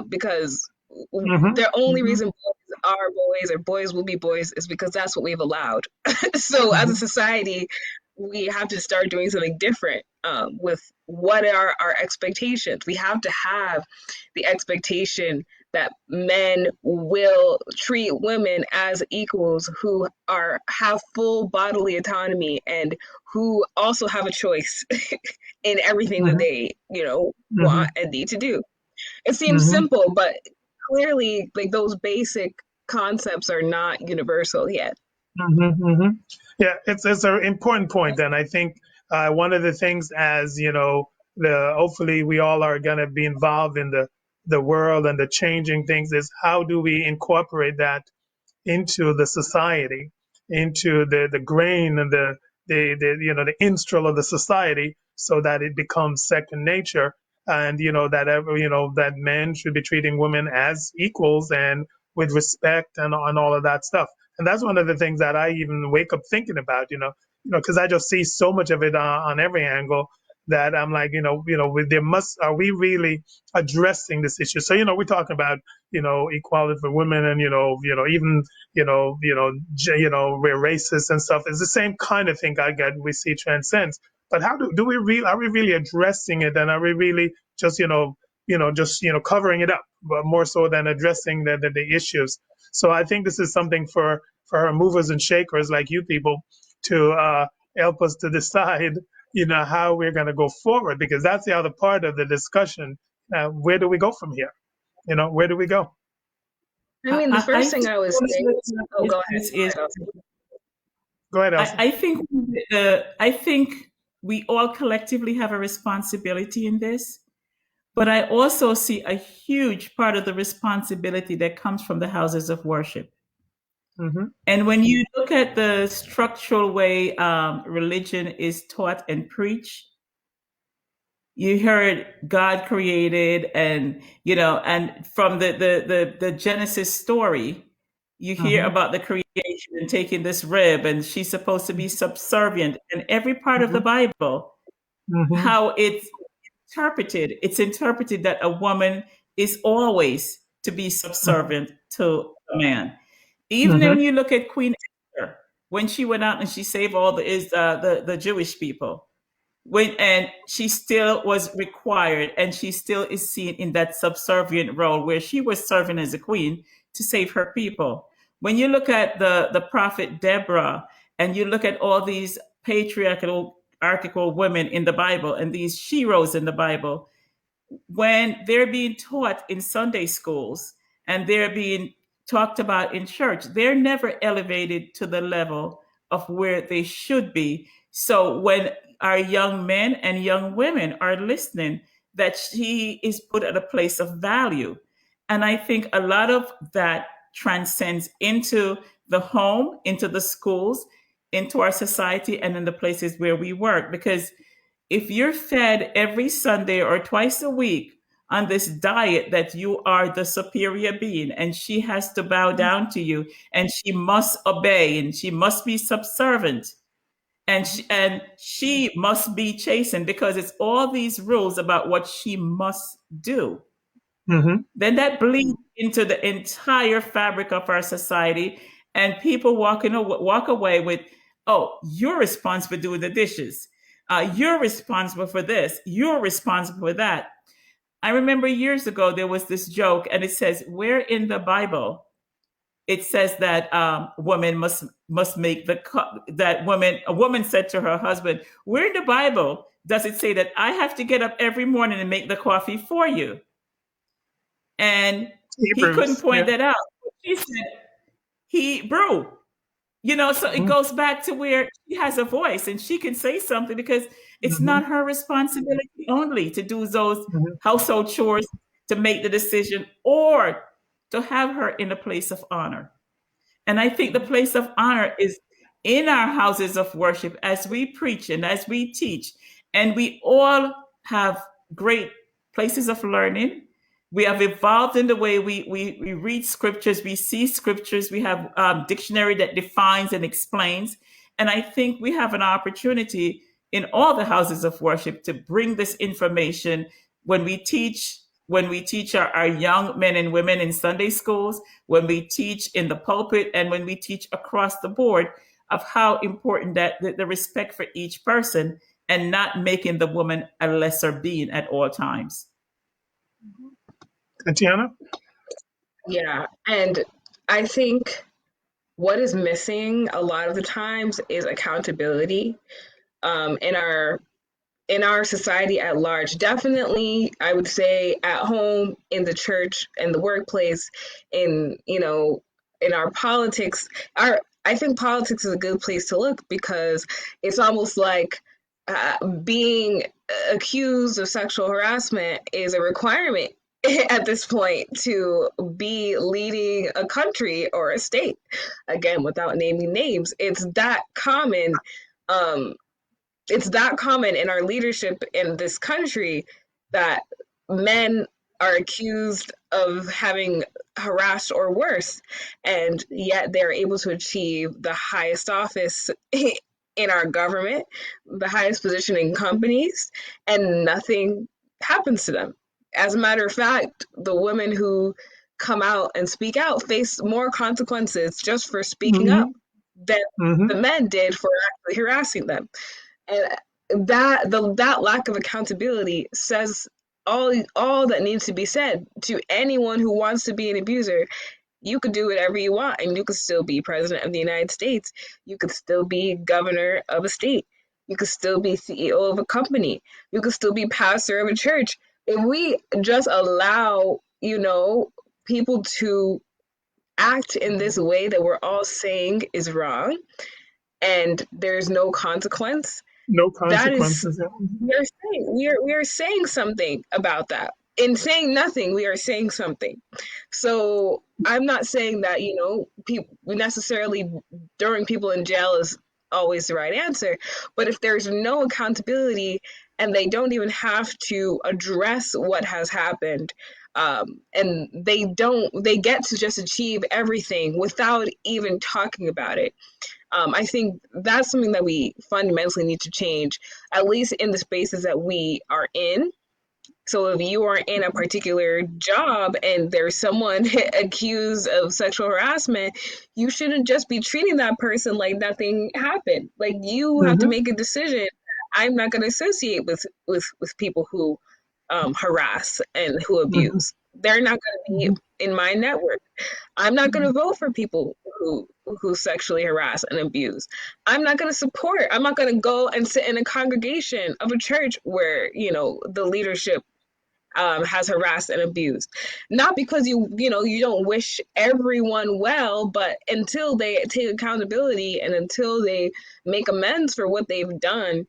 Because Hmm. the only Hmm. reason boys are boys or boys will be boys is because that's what we've allowed. So as a Hmm. society, we have to start doing something different, with what are our expectations. We have to have the expectation that men will treat women as equals, who are have full bodily autonomy, and who also have a choice in everything that Hmm. they Hmm. want and need to do. It seems Hmm. simple, but clearly, like, those basic concepts are not universal yet. Hmm. Hmm. Yeah, it's an important point, and I think one of the things, as the hopefully we all are going to be involved in the world and the changing things, is how do we incorporate that into the society, into the grain and the instral of the society, so that it becomes second nature, and that men should be treating women as equals and with respect and on all of that stuff. And that's one of the things that I even wake up thinking about, because I just see so much of it on every angle, that I'm like, are we really addressing this issue? So, we're talking about, equality for women, and even we're racist and stuff. It's the same kind of thing I get. We see transcends, but how do we really, are we really addressing it, and are we really just covering it up, but more so than addressing the issues? So I think this is something for our movers and shakers like you people to help us to decide, how we're going to go forward, because that's the other part of the discussion. Where do we go from here? Where do we go? I mean, the I first thing think I would say, oh, go ahead. is Go ahead, Elsie. I think we all collectively have a responsibility in this, but I also see a huge part of the responsibility that comes from the houses of worship. Mm-hmm. And when you look at the structural way religion is taught and preached, you heard God created, and and from the Genesis story, you hear Mm-hmm. about the creation and taking this rib, and she's supposed to be subservient. And every part of the Mm-hmm. Bible, Mm-hmm. how it's interpreted that a woman is always to be subservient to a man. Even Mm-hmm. when you look at Queen Esther, when she went out and she saved all the Jewish people, and she still was required, and she still is seen in that subservient role where she was serving as a queen to save her people. When you look at the prophet Deborah, and you look at all these patriarchal article women in the Bible and these sheroes in the Bible, when they're being taught in Sunday schools and they're being talked about in church, they're never elevated to the level of where they should be. So when our young men and young women are listening, that she is put at a place of value. And I think a lot of that transcends into the home, into the schools, into our society, and in the places where we work. Because if you're fed every Sunday or twice a week on this diet that you are the superior being and she has to bow down to you and she must obey and she must be subservient and she must be chastened, because it's all these rules about what she must do, Mm-hmm. then that bleeds into the entire fabric of our society, and people walk away with, oh, you're responsible for doing the dishes, you're responsible for this, you're responsible for that. I remember years ago there was this joke, and it says, where in the Bible it says that woman must make a woman said to her husband, where in the Bible does it say that I have to get up every morning and make the coffee for you? And he couldn't Hebrews. point Yeah. that out. He said, he brew. So it Mm-hmm. goes back to where she has a voice and she can say something, because it's Mm-hmm. not her responsibility only to do those Mm-hmm. household chores, to make the decision, or to have her in a place of honor. And I think the place of honor is in our houses of worship as we preach and as we teach. And we all have great places of learning. We have evolved in the way we read scriptures, we see scriptures, we have dictionary that defines and explains. And I think we have an opportunity in all the houses of worship to bring this information when we teach. When we teach our young men and women in Sunday schools, when we teach in the pulpit, and when we teach across the board, of how important that the respect for each person, and not making the woman a lesser being at all times. Tatiana? Yeah, and I think what is missing a lot of the times is accountability in our society at large. Definitely, I would say at home, in the church, in the workplace, in our politics. I think politics is a good place to look, because it's almost like being accused of sexual harassment is a requirement at this point to be leading a country or a state. Again, without naming names, it's that common. It's that common in our leadership in this country that men are accused of having harassed or worse, and yet they're able to achieve the highest office in our government, the highest position in companies, and nothing happens to them. As a matter of fact, the women who come out and speak out face more consequences just for speaking up Mm-hmm. than Mm-hmm. the men did for actually harassing them. And that lack of accountability says all that needs to be said to anyone who wants to be an abuser. You could do whatever you want, and you could still be president of the United States. You could still be governor of a state. You could still be CEO of a company. You could still be pastor of a church. If we just allow, people to act in this way that we're all saying is wrong and there's no consequence, No that is consequences. we are saying something about that. In saying nothing, we are saying something. So I'm not saying that people necessarily throwing people in jail is always the right answer, but if there's no accountability and they don't even have to address what has happened, and they get to just achieve everything without even talking about it. I think that's something that we fundamentally need to change, at least in the spaces that we are in. So if you are in a particular job and there's someone accused of sexual harassment, you shouldn't just be treating that person like nothing happened. Like, you have to Hmm. make a decision. I'm not going to associate with people who harass and who Hmm. abuse. They're not going to Hmm. be in my network. I'm not going to vote for people who sexually harass and abuse. I'm not going to support. I'm not going to go and sit in a congregation of a church where the leadership has harassed and abused. Not because you don't wish everyone well, but until they take accountability and until they make amends for what they've done,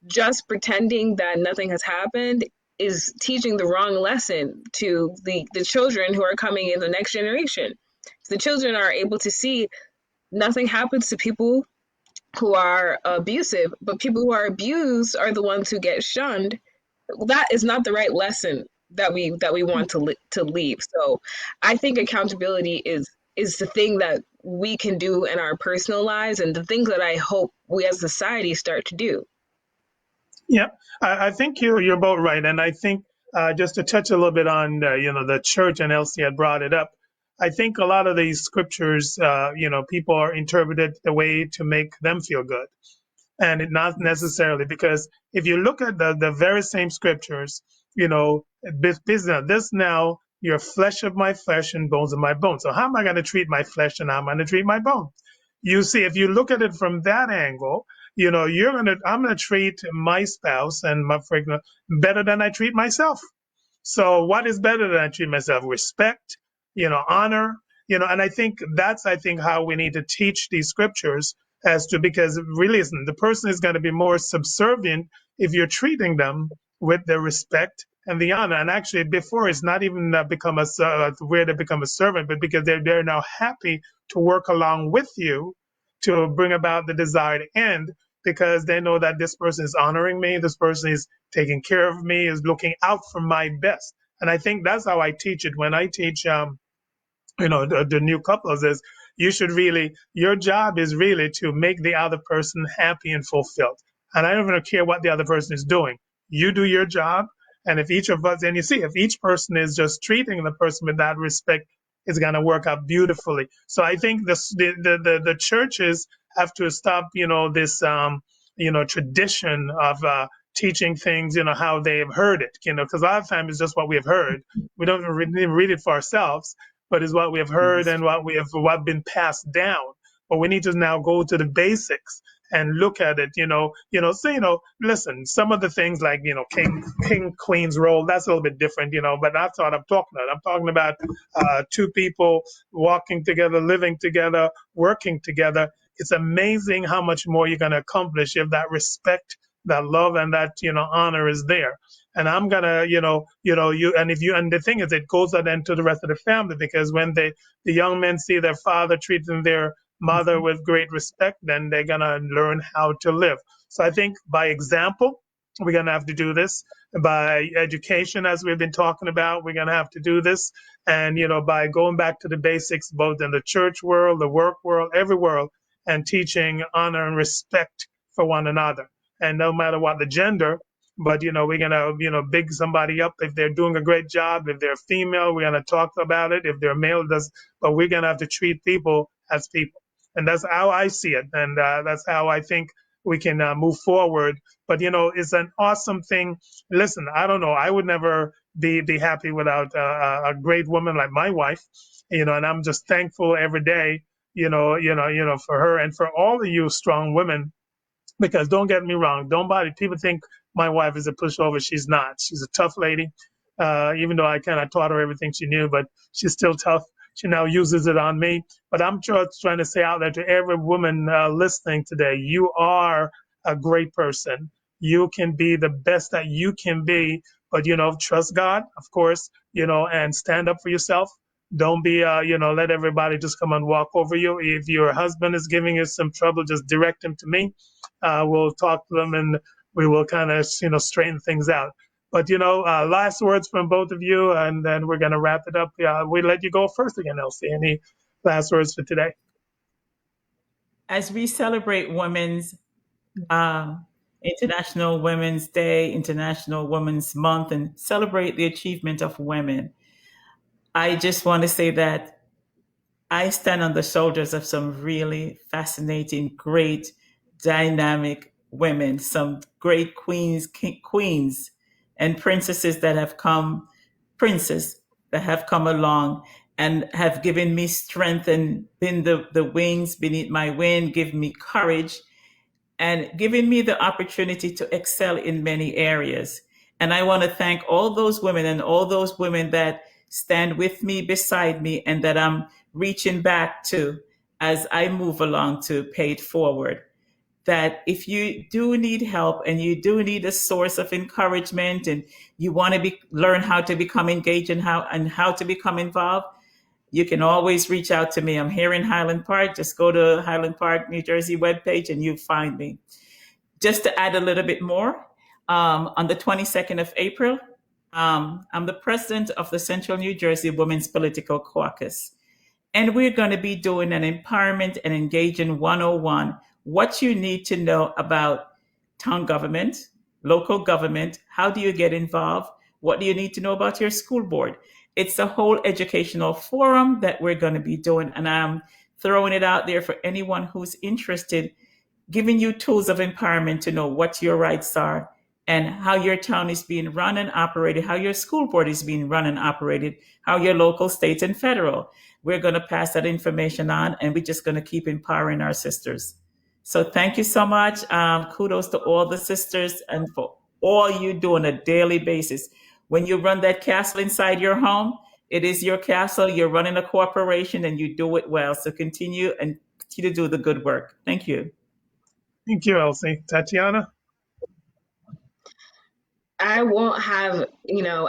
just pretending that nothing has happened is teaching the wrong lesson to the children who are coming in the next generation. The children are able to see nothing happens to people who are abusive, but people who are abused are the ones who get shunned. That is not the right lesson that we want to leave. So I think accountability is the thing that we can do in our personal lives, and the things that I hope we as a society start to do. Yeah, I think you're both right, and I think just to touch a little bit on the church, and Elsie had brought it up. I think a lot of these scriptures, people are interpreted the way to make them feel good, and it not Yes. necessarily, because if you look at the very same scriptures, you know, this now your flesh of my flesh and bones of my bones. So how am I going to treat my flesh and how am I going to treat my bones? You see, if you look at it from that angle, I'm gonna treat my spouse and my friend better than I treat myself. So what is better than I treat myself? Respect, honor, and I think how we need to teach these scriptures as to, because really isn't the person is going to be more subservient if you're treating them with the respect and the honor. And actually, before it's not even where they become a servant, but because they're now happy to work along with you to bring about the desired end, because they know that this person is honoring me, this person is taking care of me, is looking out for my best. And I think that's how I teach it. When I teach, the new couples, is your job is really to make the other person happy and fulfilled. And I don't even care what the other person is doing. You do your job. And if each of us, and you see, if each person is just treating the person with that respect, it's going to work out beautifully. So I think the churches have to stop, this, tradition of, teaching things, how they've heard it, because a lot of times it's just what we have heard. We don't even read it for ourselves, but is what we have heard Yes. and what been passed down. But we need to now go to the basics and look at it. So listen, some of the things like king queen's role, that's a little bit different. But that's what I'm talking about. I'm talking about two people walking together, living together, working together. It's amazing how much more you're going to accomplish if that respect, that love, and that honor is there. And I'm gonna, and the thing is, it goes on then to the rest of the family, because when the young men see their father treating their mother Mhm. with great respect, then they're gonna learn how to live. So I think by example, we're gonna have to do this. By education, as we've been talking about, we're gonna have to do this. And by going back to the basics, both in the church world, the work world, every world, and teaching honor and respect for one another. And no matter what the gender, but we're gonna big somebody up if they're doing a great job. If they're female, we're gonna talk about it. If they're male, does but we're gonna have to treat people as people, and that's how I see it, and that's how I think we can move forward. But it's an awesome thing. Listen, I don't know, I would never be happy without a great woman like my wife, and I'm just thankful every day, for her and for all of you strong women Because don't get me wrong, people think my wife is a pushover. She's not. She's a tough lady. Even though I kind of taught her everything she knew, but she's still tough. She now uses it on me. But I'm just trying to say out there to every woman listening today, you are a great person. You can be the best that you can be, but, trust God, of course, and stand up for yourself. Don't be, let everybody just come and walk over you. If your husband is giving you some trouble, just direct him to me. We'll talk to them and we will kind of, straighten things out. But, last words from both of you, and then we're going to wrap it up. We let you go first again, Elsie. Any last words for today? As we celebrate Women's International Women's Day, International Women's Month, and celebrate the achievement of women, I just want to say that I stand on the shoulders of some really fascinating, great, dynamic women, some great queens and princesses that have come, princes that have come along and have given me strength and been the wings beneath my wing, give me courage and giving me the opportunity to excel in many areas. And I want to thank all those women and all those women that stand with me, beside me, and that I'm reaching back to as I move along to pay it forward. That if you do need help and you do need a source of encouragement and you want to learn how to become engaged and how to become involved, you can always reach out to me. I'm here in Highland Park. Just go to Highland Park, New Jersey webpage and you'll find me. Just to add a little bit more, on the 22nd of April, I'm the president of the Central New Jersey Women's Political Caucus. And we're going to be doing an empowerment and engaging 101, what you need to know about town government, local government, how do you get involved, what do you need to know about your school board. It's a whole educational forum that we're going to be doing, and I'm throwing it out there for anyone who's interested, giving you tools of empowerment to know what your rights are and how your town is being run and operated, how your school board is being run and operated, how your local, state, and federal. We're going to pass that information on, and we're just going to keep empowering our sisters. So thank you so much. Kudos to all the sisters and for all you do on a daily basis. When you run that castle inside your home, it is your castle. You're running a corporation and you do it well. So continue to do the good work. Thank you. Thank you, Elsie. Tatiana? I won't have,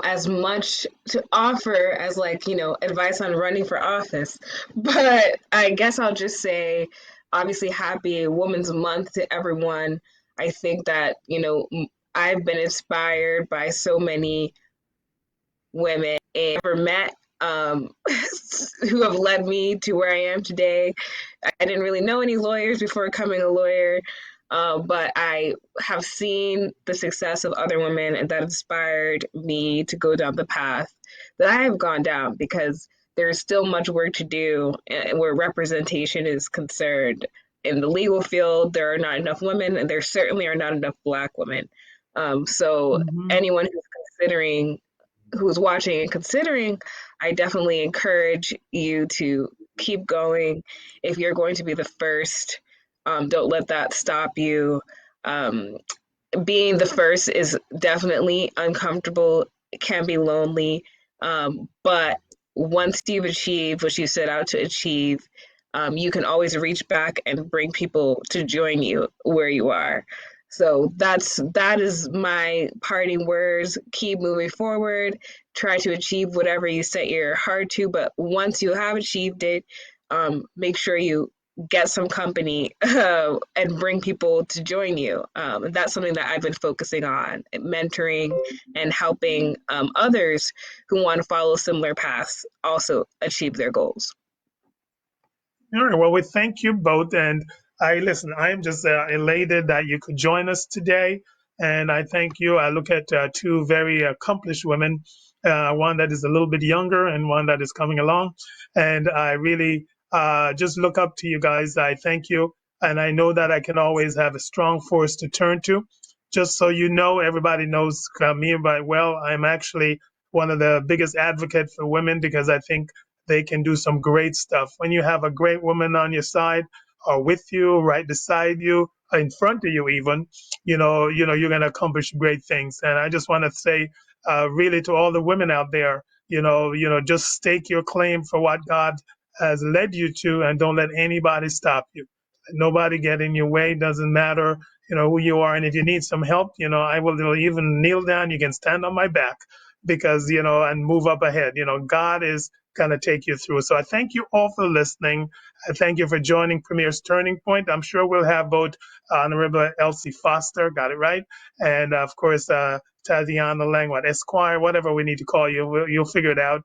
as much to offer as advice on running for office, but I guess I'll just say, obviously, happy Women's Month to everyone. I think that, I've been inspired by so many women I've ever met who have led me to where I am today. I didn't really know any lawyers before becoming a lawyer. But I have seen the success of other women, and that inspired me to go down the path that I have gone down, because there is still much work to do where representation is concerned. In the legal field, there are not enough women, and there certainly are not enough Black women. So anyone who's watching and considering, I definitely encourage you to keep going. If you're going to be the first, don't let that stop you. Being the first is definitely uncomfortable. It can be lonely. But once you've achieved what you set out to achieve, you can always reach back and bring people to join you where you are. So that is my parting words. Keep moving forward. Try to achieve whatever you set your heart to. But once you have achieved it, make sure you get some company and bring people to join you. That's something that I've been focusing on, mentoring and helping others who want to follow similar paths also achieve their goals. All right. Well, we thank you both. And I'm just elated that you could join us today. And I thank you. I look at two very accomplished women, one that is a little bit younger and one that is coming along. And I really just look up to you guys. I thank you. And I know that I can always have a strong force to turn to. Just so you know, everybody knows me very well. I'm actually one of the biggest advocates for women because I think they can do some great stuff. When you have a great woman on your side, are with you, right beside you, in front of you even, you're going to accomplish great things. And I just want to say, really, to all the women out there, just stake your claim for what God has led you to, and don't let anybody stop you. Nobody get in your way. Doesn't matter, who you are. And if you need some help, I will even kneel down. You can stand on my back because, and move up ahead. God is going to take you through. So I thank you all for listening. I thank you for joining Premier's Turning Point. I'm sure we'll have both Honorable Elsie Foster, got it right, and of course, Tatiana Lang, Esquire, whatever we need to call you, you'll figure it out.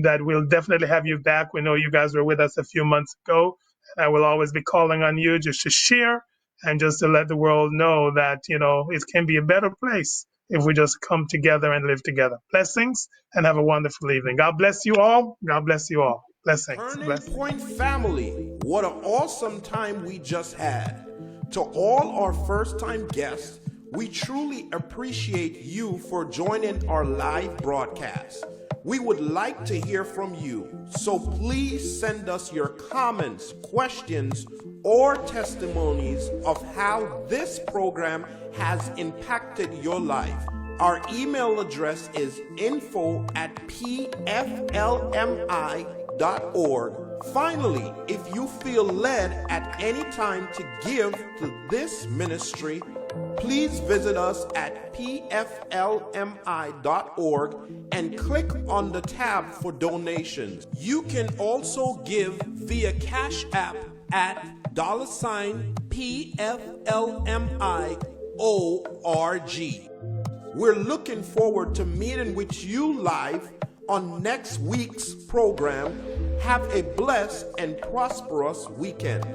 That we'll definitely have you back. We know you guys were with us a few months ago. I will always be calling on you just to share and just to let the world know that, it can be a better place if we just come together and live together. Blessings, and have a wonderful evening. God bless you all. God bless you all. Blessings. Turning Point family, what an awesome time we just had. To all our first-time guests, we truly appreciate you for joining our live broadcast. We would like to hear from you, so please send us your comments, questions, or testimonies of how this program has impacted your life. Our email address is info@pflmi.org. Finally, if you feel led at any time to give to this ministry, please visit us at pflmi.org and click on the tab for donations. You can also give via Cash App at $PFLMIORG. We're looking forward to meeting with you live on next week's program. Have a blessed and prosperous weekend.